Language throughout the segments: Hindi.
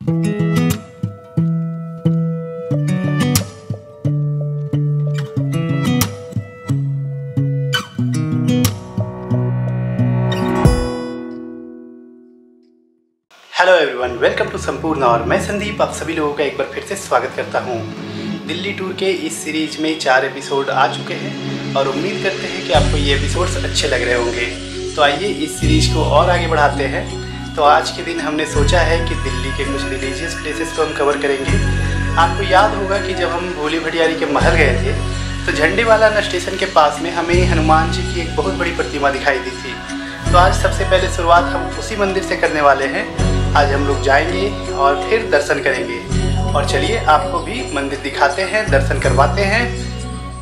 हेलो एवरीवन, वेलकम टू संपूर्ण। और मैं संदीप आप सभी लोगों का एक बार फिर से स्वागत करता हूं। दिल्ली टूर के इस सीरीज में 4 एपिसोड आ चुके हैं और उम्मीद करते हैं कि आपको ये एपिसोड्स अच्छे लग रहे होंगे। तो आइए इस सीरीज को और आगे बढ़ाते हैं। तो आज के दिन हमने सोचा है कि दिल्ली के कुछ रिलीजियस प्लेसेस को हम कवर करेंगे। आपको याद होगा कि जब हम भोली भटियारी के महल गए थे तो झंडेवाला स्टेशन के पास में हमें हनुमान जी की एक बहुत बड़ी प्रतिमा दिखाई दी थी। तो आज सबसे पहले शुरुआत हम उसी मंदिर से करने वाले हैं। आज हम लोग जाएंगे और फिर दर्शन करेंगे। और चलिए आपको भी मंदिर दिखाते हैं, दर्शन करवाते हैं।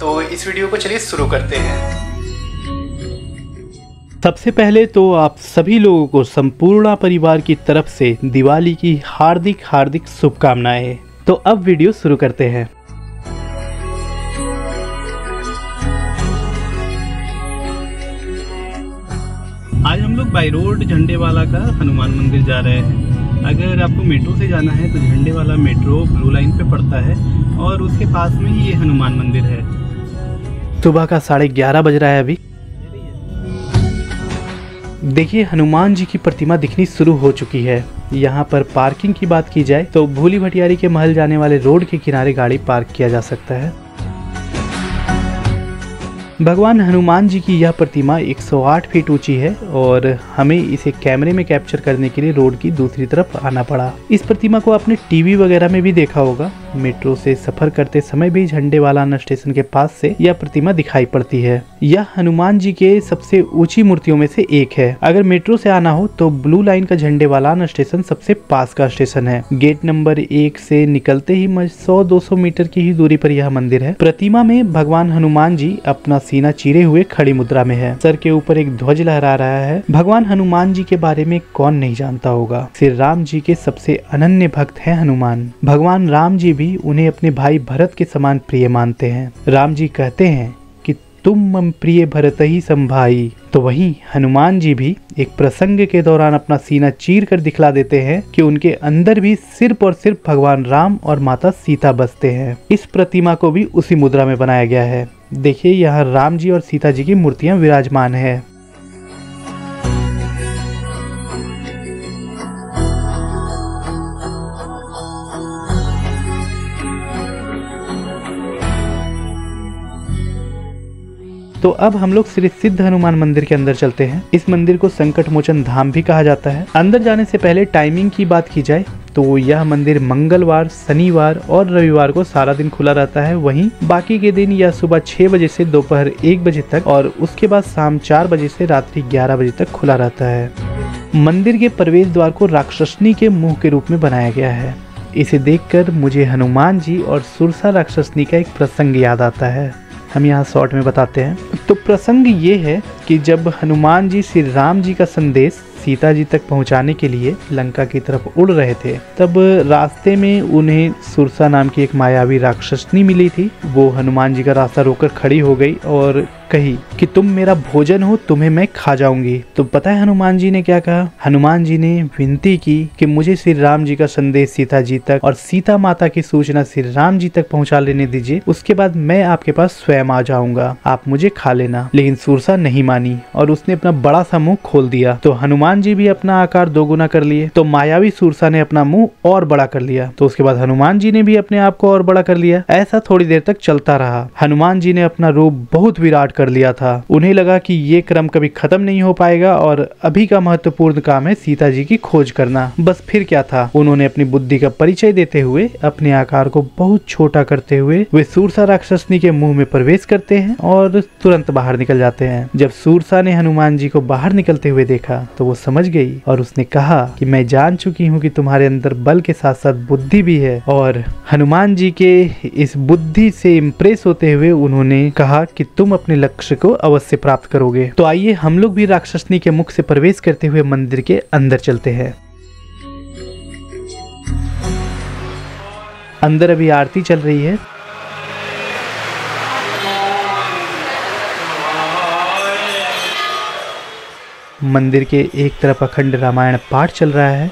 तो इस वीडियो को चलिए शुरू करते हैं। सबसे पहले तो आप सभी लोगों को संपूर्ण परिवार की तरफ से दिवाली की हार्दिक हार्दिक शुभकामनाएं। तो अब वीडियो शुरू करते हैं। आज हम लोग बाई रोड झंडेवाला का हनुमान मंदिर जा रहे हैं। अगर आपको मेट्रो से जाना है तो झंडेवाला मेट्रो ब्लू लाइन पे पड़ता है और उसके पास में ही ये हनुमान मंदिर है। सुबह का 11:30 बज रहा है अभी। देखिए हनुमान जी की प्रतिमा दिखनी शुरू हो चुकी है। यहाँ पर पार्किंग की बात की जाए तो भोली भटियारी के महल जाने वाले रोड के किनारे गाड़ी पार्क किया जा सकता है। भगवान हनुमान जी की यह प्रतिमा 108 फीट ऊंची है और हमें इसे कैमरे में कैप्चर करने के लिए रोड की दूसरी तरफ आना पड़ा। इस प्रतिमा को आपने टीवी वगैरह में भी देखा होगा। मेट्रो से सफर करते समय भी झंडेवाला स्टेशन के पास से यह प्रतिमा दिखाई पड़ती है। यह हनुमान जी के सबसे ऊंची मूर्तियों में से एक है। अगर मेट्रो से आना हो तो ब्लू लाइन का झंडेवाला स्टेशन सबसे पास का स्टेशन है। गेट नंबर 1 से निकलते ही 100-200 मीटर की ही दूरी पर यह मंदिर है। प्रतिमा में भगवान हनुमान जी अपना सीना चीरे हुए खड़ी मुद्रा में है। सर के ऊपर एक ध्वज लहरा रहा है। भगवान हनुमान जी के बारे में कौन नहीं जानता होगा। श्री राम जी के सबसे अनन्य भक्त हैं हनुमान। भगवान राम जी भी उन्हें अपने भाई भरत के समान प्रिय मानते हैं। राम जी कहते हैं कि तुम मम प्रिय भरत ही संभाई। तो वहीं हनुमान जी भी एक प्रसंग के दौरान अपना सीना चीर कर दिखला देते हैं कि उनके अंदर भी सिर्फ और सिर्फ भगवान राम और माता सीता बसते हैं। इस प्रतिमा को भी उसी मुद्रा में बनाया गया है। देखिए यहाँ राम जी और सीता जी की मूर्तियां विराजमान है। तो अब हम लोग श्री सिद्ध हनुमान मंदिर के अंदर चलते हैं। इस मंदिर को संकट मोचन धाम भी कहा जाता है। अंदर जाने से पहले टाइमिंग की बात की जाए तो यह मंदिर मंगलवार, शनिवार और रविवार को सारा दिन खुला रहता है। वहीं बाकी के दिन यह सुबह 6 बजे से दोपहर 1 बजे तक और उसके बाद शाम 4 बजे से रात्रि 11 बजे तक खुला रहता है। मंदिर के प्रवेश द्वार को राक्षसनी के मुंह के रूप में बनाया गया है। इसे देखकर मुझे हनुमान जी और सुरसा राक्षसनी का एक प्रसंग याद आता है। हम यहाँ शॉर्ट में बताते हैं। तो प्रसंग ये है कि जब हनुमान जी श्री राम जी का संदेश सीता जी तक पहुंचाने के लिए लंका की तरफ उड़ रहे थे, तब रास्ते में उन्हें सुरसा नाम की एक मायावी राक्षसनी मिली थी। वो हनुमान जी का रास्ता रोककर खड़ी हो गई और कही कि तुम मेरा भोजन हो, तुम्हें मैं खा जाऊंगी। तो पता है हनुमान जी ने क्या कहा? हनुमान जी ने विनती की कि मुझे श्री राम जी का संदेश सीता जी तक और सीता माता की सूचना श्री राम जी तक पहुंचा लेने दीजिए, उसके बाद मैं आपके पास स्वयं आ जाऊंगा, आप मुझे खा लेना। लेकिन सुरसा नहीं मानी और उसने अपना बड़ा सा मुंह खोल दिया। तो हनुमान जी भी अपना आकार दोगुना कर लिए। तो मायावी सुरसा ने अपना मुंह और बड़ा कर लिया। तो उसके बाद हनुमान जी ने भी अपने आप को और बड़ा कर लिया। ऐसा थोड़ी देर तक चलता रहा। हनुमान जी ने अपना रूप बहुत विराट कर लिया था। उन्हें लगा कि ये क्रम कभी खत्म नहीं हो पाएगा और अभी का महत्वपूर्ण काम है सीता जी की खोज करना। बस फिर क्या था, उन्होंने अपनी बुद्धि का परिचय देते हुए अपने आकार को बहुत छोटा करते हुए वे सुरसा राक्षसनी के मुंह में प्रवेश करते हैं और तुरंत बाहर निकल जाते हैं। जब सुरसा ने हनुमान जी को बाहर निकलते हुए देखा तो वो समझ गई और उसने कहा कि मैं जान चुकी हूँ कि तुम्हारे अंदर बल के साथ साथ बुद्धि भी है। और हनुमान जी के इस बुद्धि से इम्प्रेस होते हुए उन्होंने कहा कि तुम अपने लक्ष्य को अवश्य प्राप्त करोगे। तो आइए हम लोग भी राक्षसनी के मुख से प्रवेश करते हुए मंदिर के अंदर चलते हैं। अंदर अभी आरती चल रही है। मंदिर के एक तरफ अखंड रामायण पाठ चल रहा है।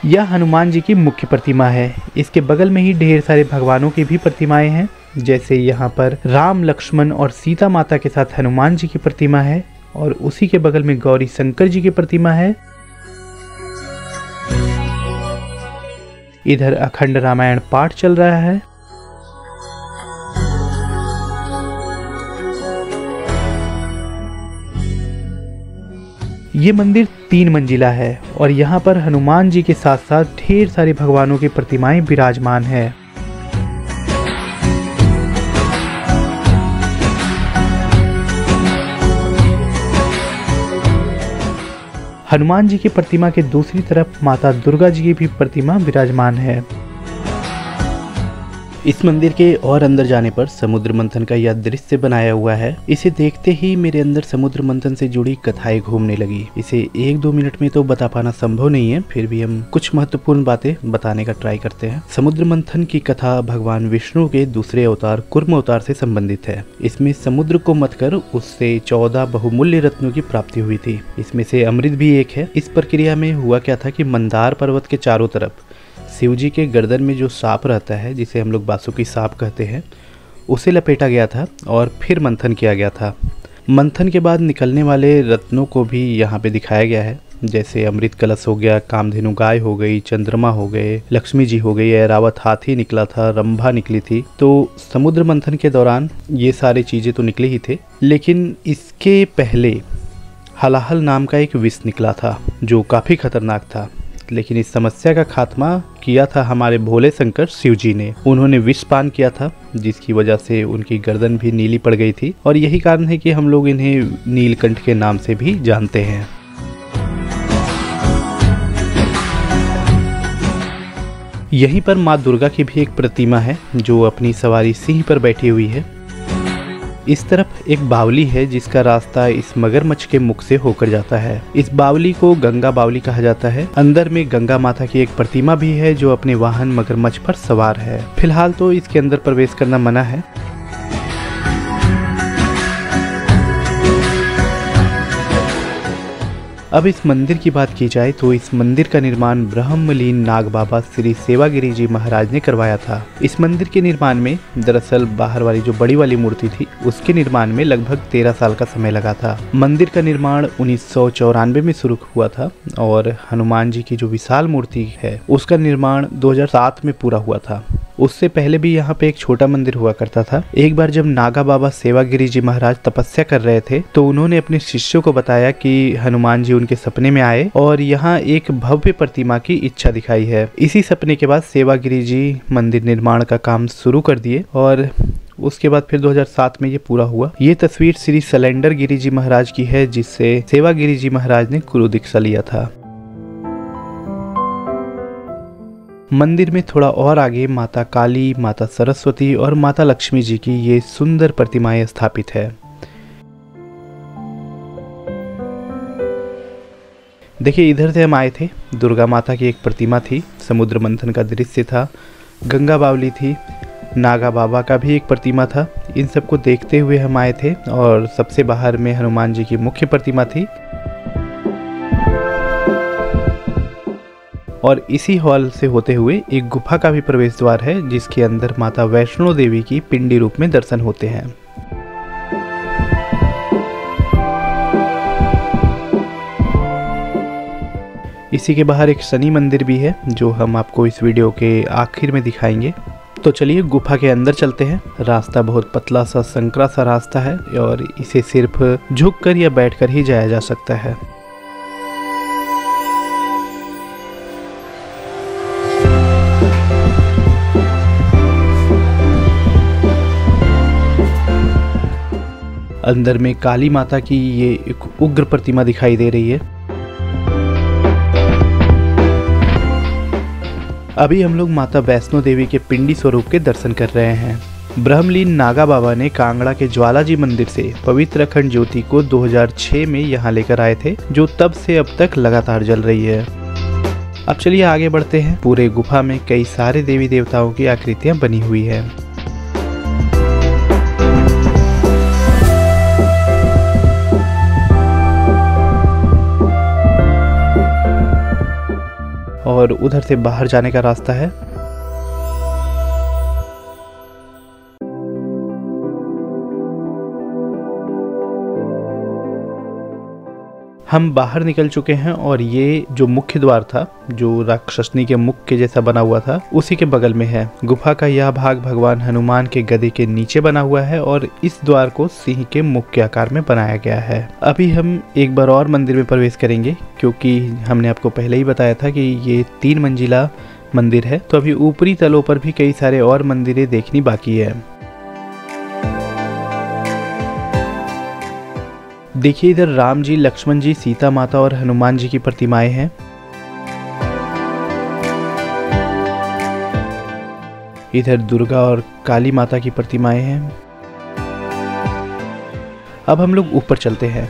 यह हनुमान जी की मुख्य प्रतिमा है। इसके बगल में ही ढेर सारे भगवानों की भी प्रतिमाएं हैं, जैसे यहाँ पर राम, लक्ष्मण और सीता माता के साथ हनुमान जी की प्रतिमा है और उसी के बगल में गौरी शंकर जी की प्रतिमा है। इधर अखंड रामायण पाठ चल रहा है। ये मंदिर 3 मंजिला है और यहाँ पर हनुमान जी के साथ साथ ढेर सारे भगवानों की प्रतिमाएं विराजमान है। हनुमान जी की प्रतिमा के दूसरी तरफ माता दुर्गा जी की भी प्रतिमा विराजमान है। इस मंदिर के और अंदर जाने पर समुद्र मंथन का यह दृश्य बनाया हुआ है। इसे देखते ही मेरे अंदर समुद्र मंथन से जुड़ी कथाएं घूमने लगी। इसे 1-2 मिनट में तो बता पाना संभव नहीं है, फिर भी हम कुछ महत्वपूर्ण बातें बताने का ट्राई करते हैं। समुद्र मंथन की कथा भगवान विष्णु के दूसरे अवतार कूर्म अवतार से संबंधित है। इसमें समुद्र को मथ कर उससे 14 बहुमूल्य रत्नों की प्राप्ति हुई थी। इसमें से अमृत भी एक है। इस प्रक्रिया में हुआ क्या था कि मंदार पर्वत के चारों तरफ शिव जी के गर्दन में जो सांप रहता है, जिसे हम लोग बासुकी सांप कहते हैं, उसे लपेटा गया था और फिर मंथन किया गया था। मंथन के बाद निकलने वाले रत्नों को भी यहाँ पे दिखाया गया है, जैसे अमृत कलश हो गया, कामधेनु गाय हो गई, चंद्रमा हो गए, लक्ष्मी जी हो गई, ऐरावत हाथी निकला था, रंभा निकली थी। तो समुद्र मंथन के दौरान ये सारी चीज़ें तो निकले ही थे, लेकिन इसके पहले हलाहल नाम का एक विष निकला था जो काफ़ी खतरनाक था। लेकिन इस समस्या का खात्मा किया था हमारे भोले शंकर शिव जी ने। उन्होंने विष पान किया था, जिसकी वजह से उनकी गर्दन भी नीली पड़ गई थी और यही कारण है कि हम लोग इन्हें नीलकंठ के नाम से भी जानते हैं। यहीं पर माँ दुर्गा की भी एक प्रतिमा है जो अपनी सवारी सिंह पर बैठी हुई है। इस तरफ एक बावली है जिसका रास्ता इस मगरमच्छ के मुख से होकर जाता है। इस बावली को गंगा बावली कहा जाता है। अंदर में गंगा माता की एक प्रतिमा भी है जो अपने वाहन मगरमच्छ पर सवार है। फिलहाल तो इसके अंदर प्रवेश करना मना है। अब इस मंदिर की बात की जाए तो इस मंदिर का निर्माण ब्रह्मलीन नाग बाबा श्री सेवागिरी जी महाराज ने करवाया था। इस मंदिर के निर्माण में दरअसल बाहर वाली जो बड़ी वाली मूर्ति थी उसके निर्माण में लगभग 13 साल का समय लगा था। मंदिर का निर्माण 1994 में शुरू हुआ था और हनुमान जी की जो विशाल मूर्ति है उसका निर्माण 2007 में पूरा हुआ था। उससे पहले भी यहाँ पे एक छोटा मंदिर हुआ करता था। एक बार जब नागा बाबा सेवागिरी जी महाराज तपस्या कर रहे थे तो उन्होंने अपने शिष्यों को बताया कि हनुमान जी उनके सपने में आए और यहाँ एक भव्य प्रतिमा की इच्छा दिखाई है। इसी सपने के बाद सेवागिरी जी मंदिर निर्माण का काम शुरू कर दिए और उसके बाद फिर 2007 में ये पूरा हुआ। ये तस्वीर श्री सलेंडर गिरी जी महाराज की है जिससे सेवागिरी जी महाराज ने गुरु दीक्षा लिया था। मंदिर में थोड़ा और आगे माता काली, माता सरस्वती और माता लक्ष्मी जी की ये सुंदर प्रतिमाएं स्थापित है। देखिए इधर से हम आए थे, दुर्गा माता की एक प्रतिमा थी, समुद्र मंथन का दृश्य था, गंगा बावली थी, नागा बाबा का भी एक प्रतिमा था। इन सबको देखते हुए हम आए थे और सबसे बाहर में हनुमान जी की मुख्य प्रतिमा थी और इसी हॉल से होते हुए एक गुफा का भी प्रवेश द्वार है जिसके अंदर माता वैष्णो देवी की पिंडी रूप में दर्शन होते हैं। इसी के बाहर एक शनि मंदिर भी है जो हम आपको इस वीडियो के आखिर में दिखाएंगे। तो चलिए गुफा के अंदर चलते हैं। रास्ता बहुत पतला सा संकरा सा रास्ता है और इसे सिर्फ झुककर या बैठकर ही जाया जा सकता है। अंदर में काली माता की ये एक उग्र प्रतिमा दिखाई दे रही है। अभी हम लोग माता वैष्णो देवी के पिंडी स्वरूप के दर्शन कर रहे हैं। ब्रह्मलीन नागा बाबा ने कांगड़ा के ज्वालाजी मंदिर से पवित्र अखंड ज्योति को 2006 में यहाँ लेकर आए थे जो तब से अब तक लगातार जल रही है। अब चलिए आगे बढ़ते हैं। पूरे गुफा में कई सारे देवी देवताओं की आकृतियां बनी हुई है। और उधर से बाहर जाने का रास्ता है। हम बाहर निकल चुके हैं और ये जो मुख्य द्वार था, जो राक्षसनी के मुख के जैसा बना हुआ था, उसी के बगल में है। गुफा का यह भाग भगवान हनुमान के गदे के नीचे बना हुआ है और इस द्वार को सिंह के मुख के आकार में बनाया गया है। अभी हम एक बार और मंदिर में प्रवेश करेंगे, क्योंकि हमने आपको पहले ही बताया था कि ये 3 मंजिला मंदिर है, तो अभी ऊपरी तलों पर भी कई सारे और मंदिरें देखनी बाकी है। देखिए, इधर राम जी, लक्ष्मण जी, सीता माता और हनुमान जी की प्रतिमाएं हैं। इधर दुर्गा और काली माता की प्रतिमाएं हैं। अब हम लोग ऊपर चलते हैं।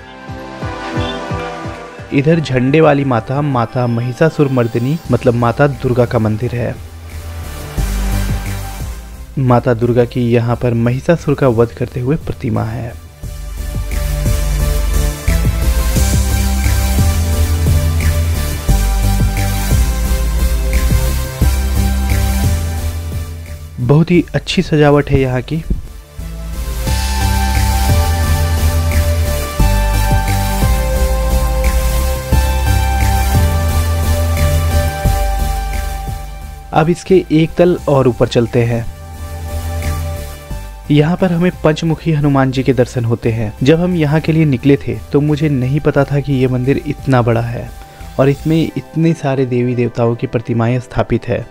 इधर झंडे वाली माता, माता महिषासुरमर्दिनी मतलब माता दुर्गा का मंदिर है। माता दुर्गा की यहाँ पर महिषासुर का वध करते हुए प्रतिमा है। बहुत ही अच्छी सजावट है यहाँ की। अब इसके एक तल और ऊपर चलते हैं। यहाँ पर हमें पंचमुखी हनुमान जी के दर्शन होते हैं। जब हम यहाँ के लिए निकले थे तो मुझे नहीं पता था कि ये मंदिर इतना बड़ा है और इसमें इतने सारे देवी देवताओं की प्रतिमाएं स्थापित है।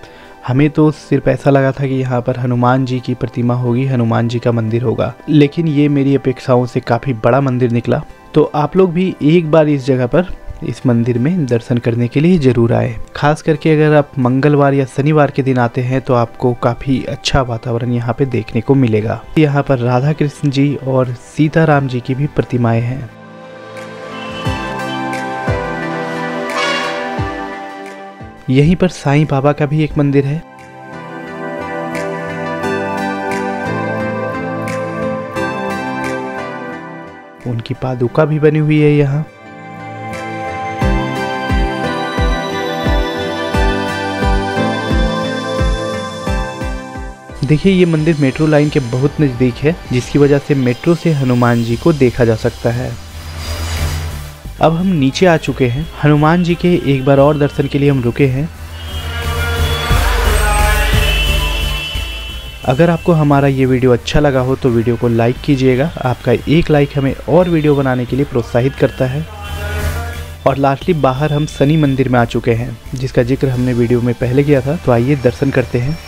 हमें तो सिर्फ ऐसा लगा था कि यहाँ पर हनुमान जी की प्रतिमा होगी, हनुमान जी का मंदिर होगा, लेकिन ये मेरी अपेक्षाओं से काफ़ी बड़ा मंदिर निकला। तो आप लोग भी एक बार इस जगह पर, इस मंदिर में दर्शन करने के लिए ज़रूर आए। खास करके अगर आप मंगलवार या शनिवार के दिन आते हैं तो आपको काफ़ी अच्छा वातावरण यहाँ पे देखने को मिलेगा। यहाँ पर राधा कृष्ण जी और सीताराम जी की भी प्रतिमाएं हैं। यहीं पर साईं बाबा का भी एक मंदिर है। उनकी पादुका भी बनी हुई है यहाँ। देखिए, ये मंदिर मेट्रो लाइन के बहुत नज़दीक है, जिसकी वजह से मेट्रो से हनुमान जी को देखा जा सकता है। अब हम नीचे आ चुके हैं। हनुमान जी के एक बार और दर्शन के लिए हम रुके हैं। अगर आपको हमारा ये वीडियो अच्छा लगा हो तो वीडियो को लाइक कीजिएगा। आपका एक लाइक हमें और वीडियो बनाने के लिए प्रोत्साहित करता है। और लास्टली बाहर हम शनि मंदिर में आ चुके हैं, जिसका जिक्र हमने वीडियो में पहले किया था। तो आइए दर्शन करते हैं।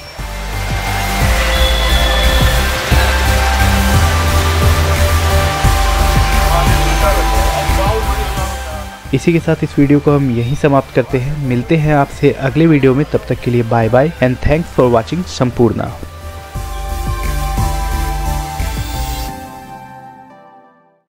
इसी के साथ इस वीडियो को हम यहीं समाप्त करते हैं। मिलते हैं आपसे अगले वीडियो में, तब तक के लिए bye bye and thanks for watching Sampurna.